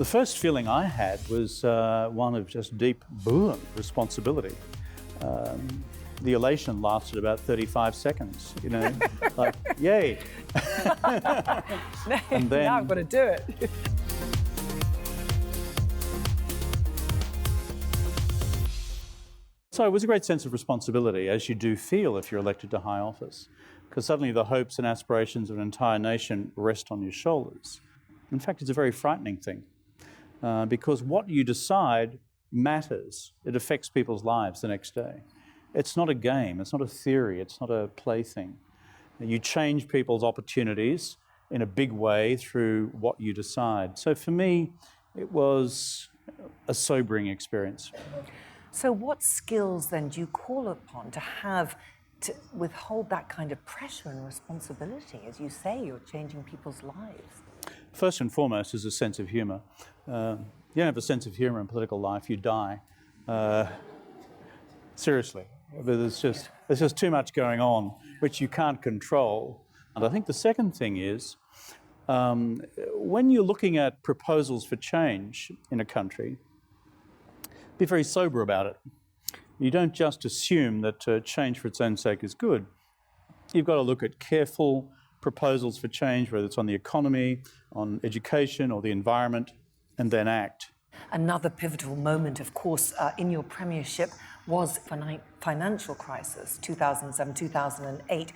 The first feeling I had was one of just deep responsibility. The elation lasted about 35 seconds, like, yay. And then, now I've got to do it. So it was a great sense of responsibility, as you do feel if you're elected to high office, because suddenly the hopes and aspirations of an entire nation rest on your shoulders. In fact, it's a very frightening thing, because what you decide matters. It affects people's lives the next day. It's not a game, it's not a theory, it's not a plaything. You change people's opportunities in a big way through what you decide. So for me, it was a sobering experience. So what skills then do you call upon to have to withhold that kind of pressure and responsibility? As you say, you're changing people's lives. First and foremost is a sense of humour. You don't have a sense of humour in political life, you die. Seriously. There's just too much going on which you can't control. And I think the second thing is, when you're looking at proposals for change in a country, be very sober about it. You don't just assume that change for its own sake is good. You've got to look at careful proposals for change, whether it's on the economy, on education or the environment, and then act. Another pivotal moment, of course, in your premiership was financial crisis, 2007, 2008.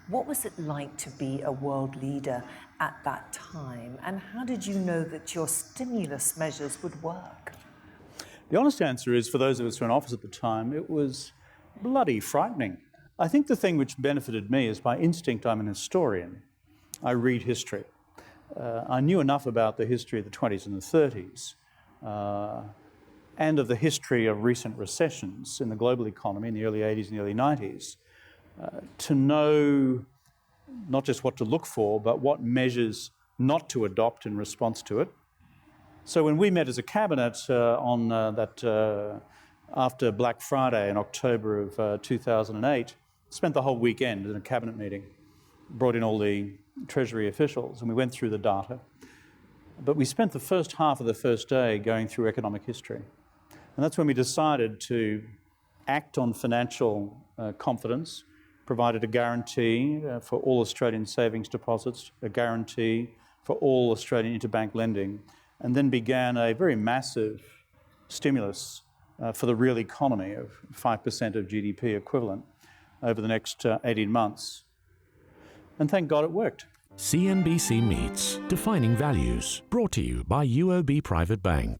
What was it like to be a world leader at that time? And how did you know that your stimulus measures would work? The honest answer is, for those of us who were in office at the time, it was bloody frightening. I think the thing which benefited me is, by instinct, I'm an historian. I read history. I knew enough about the history of the 20s and the 30s, and of the history of recent recessions in the global economy in the early 80s and the early 90s, to know not just what to look for, but what measures not to adopt in response to it. So when we met as a cabinet after Black Friday in October of 2008, spent the whole weekend in a cabinet meeting, brought in all the Treasury officials, and we went through the data. But we spent the first half of the first day going through economic history. And that's when we decided to act on financial confidence, provided a guarantee for all Australian savings deposits, a guarantee for all Australian interbank lending, and then began a very massive stimulus for the real economy of 5% of GDP equivalent over the next 18 months. And thank God it worked. CNBC Meets Defining Values, brought to you by UOB Private Bank.